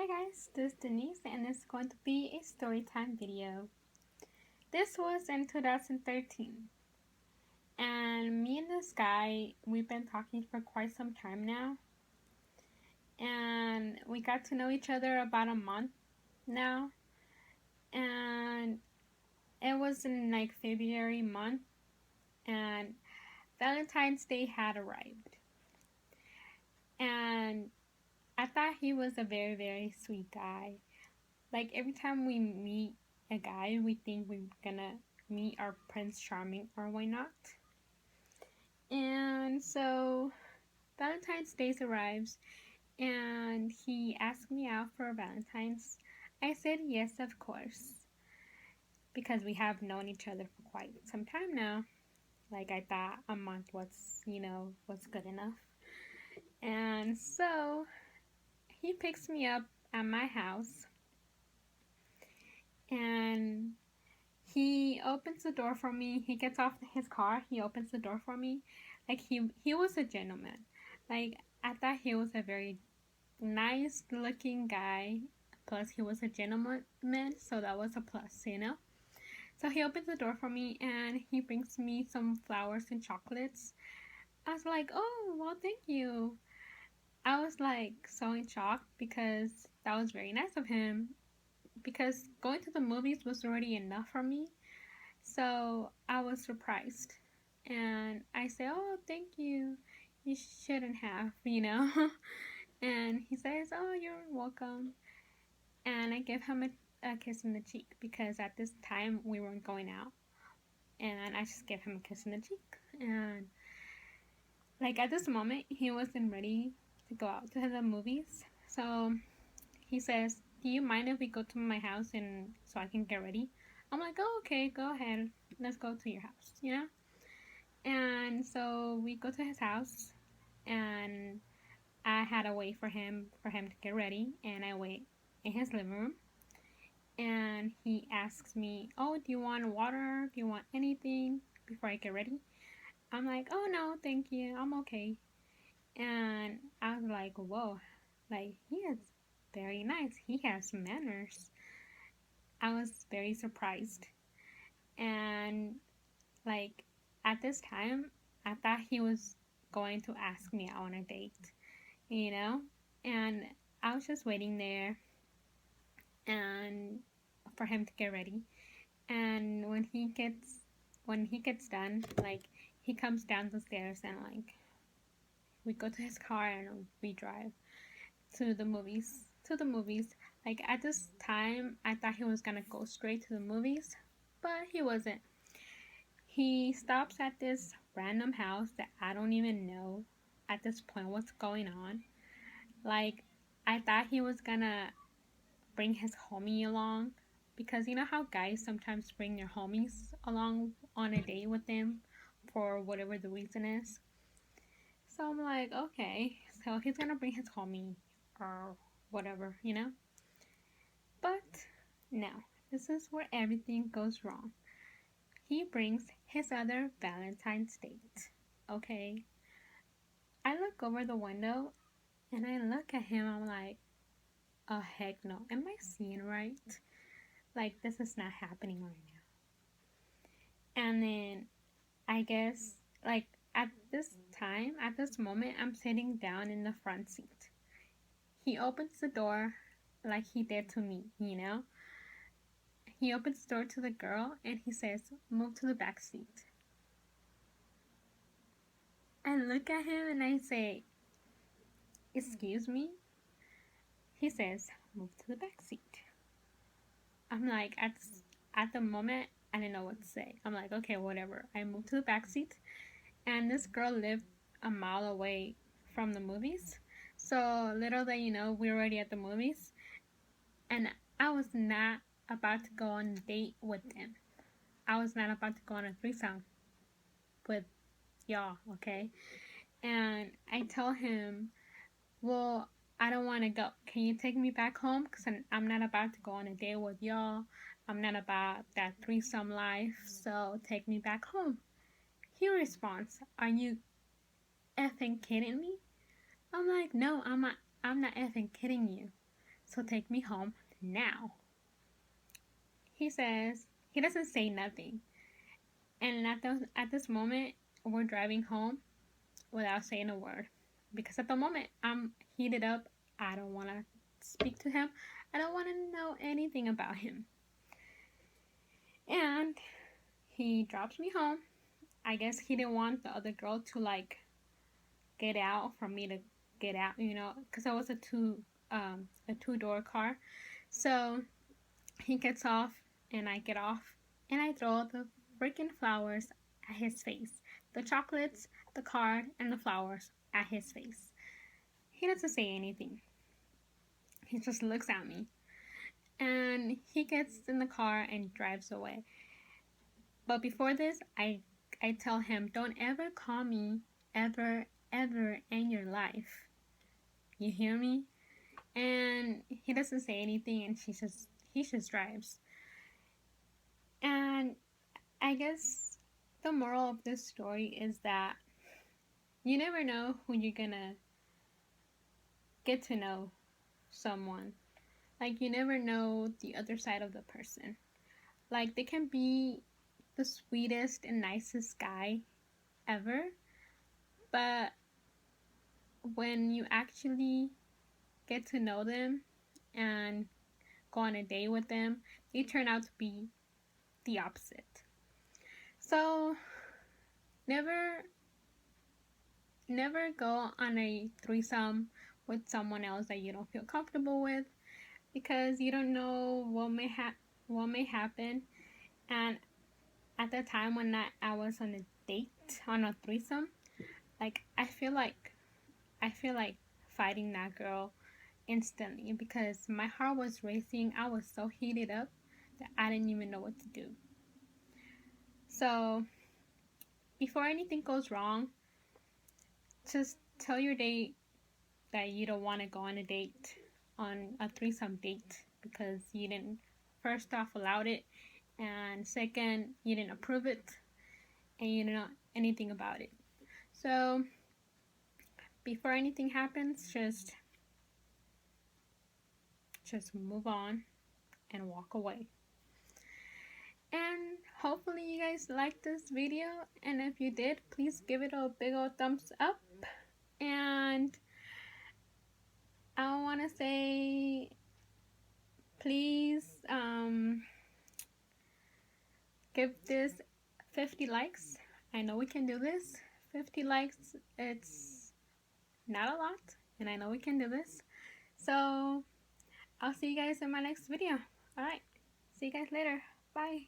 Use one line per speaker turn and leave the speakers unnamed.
Hi guys, this is Denise and it's going to be a story time video. This was in 2013 and me and this guy, we've been talking for quite some time now and we got to know each other about a month now, and it was in like February month and Valentine's Day had arrived, and I thought he was a very sweet guy. Like every time we meet a guy, we think we're gonna meet our Prince Charming or why not. And so Valentine's Day arrives and he asked me out for Valentine's. I said yes, of course, because we have known each other for quite some time now. Like I thought a month was good enough. And so he picks me up at my house and he opens the door for me. He gets off his car. He opens the door for me. Like he was a gentleman. Like I thought he was a very nice looking guy. Plus he was a gentleman, so that was a plus. So he opens the door for me and he brings me some flowers and chocolates. I was like, oh well, thank you. I was like so in shock because that was very nice of him. Because going to the movies was already enough for me. So I was surprised. And I said, oh, thank you. You shouldn't have. And he says, oh, you're welcome. And I give him a kiss on the cheek because at this time we weren't going out. And I just gave him a kiss on the cheek. And like at this moment, he wasn't ready to go out to the movies. So he says, do you mind if we go to my house and so I can get ready? I'm like, oh, okay, go ahead. Let's go to your house. And so we go to his house and I had to wait for him to get ready, and I wait in his living room and he asks me, oh, do you want water? Do you want anything before I get ready? I'm like, oh no, thank you. I'm okay. And I was like, whoa, like he is very nice. He has manners. I was very surprised. And like at this time, I thought he was going to ask me out on a date. And I was just waiting there and for him to get ready. And when he gets done, like he comes down the stairs and like we go to his car and we drive to the movies. To the movies. Like at this time, I thought he was gonna go straight to the movies, but he wasn't. He stops at this random house that I don't even know at this point what's going on. Like, I thought he was gonna bring his homie along because you know how guys sometimes bring their homies along on a date with them for whatever the reason is. So I'm like, okay, so he's gonna bring his homie or whatever. But no, this is where everything goes wrong. He brings his other Valentine's date. Okay. I look over the window and I look at him. I'm like, oh, heck no. Am I seeing right? Like, this is not happening right now. And then I guess, like, at this moment, I'm sitting down in the front seat. He opens the door like he did to me. He opens the door to the girl and he says, move to the back seat. I look at him and I say, excuse me? He says, move to the back seat. I'm like, at the moment, I didn't know what to say. I'm like, okay, whatever. I moved to the back seat, and this girl lived a mile away from the movies. So little that we're already at the movies, and I was not about to go on a date with them. I was not about to go on a threesome with y'all, okay? And I tell him, well, I don't want to go. Can you take me back home? Because I'm not about to go on a date with y'all. I'm not about that threesome life. So take me back home. He responds, are you effing kidding me? I'm like, no, I'm not effing kidding you. so take me home now. He says, he doesn't say nothing. And at this moment, we're driving home without saying a word. Because at the moment, I'm heated up. I don't want to speak to him. I don't want to know anything about him. And he drops me home. I guess he didn't want the other girl to like get out for me to get out, you know, because it was a two-door car. So he gets off and I get off and I throw the freaking flowers at his face. The chocolates, the card, and the flowers at his face. He doesn't say anything. He just looks at me. And he gets in the car and drives away. But before this, I tell him, don't ever call me ever in your life. You hear me? And he doesn't say anything, and he just drives. And I guess the moral of this story is that you never know who you're gonna get to know someone. Like, you never know the other side of the person. Like, they can be the sweetest and nicest guy ever, but when you actually get to know them and go on a date with them, they turn out to be the opposite. So never go on a threesome with someone else that you don't feel comfortable with, because you don't know what may happen. And at the time when I was on a date, on a threesome, like I feel like fighting that girl instantly, because my heart was racing. I was so heated up that I didn't even know what to do. So before anything goes wrong, just tell your date that you don't want to go on a threesome date, because you didn't first off allowed it, and second, you didn't approve it, and you didn't know anything about it. So before anything happens, just move on and walk away. And hopefully you guys liked this video, and if you did, please give it a big old thumbs up. And I want to say, please give this 50 likes. I know we can do this. 50 likes, it's not a lot, and I know we can do this. So I'll see you guys in my next video. Alright, see you guys later. Bye.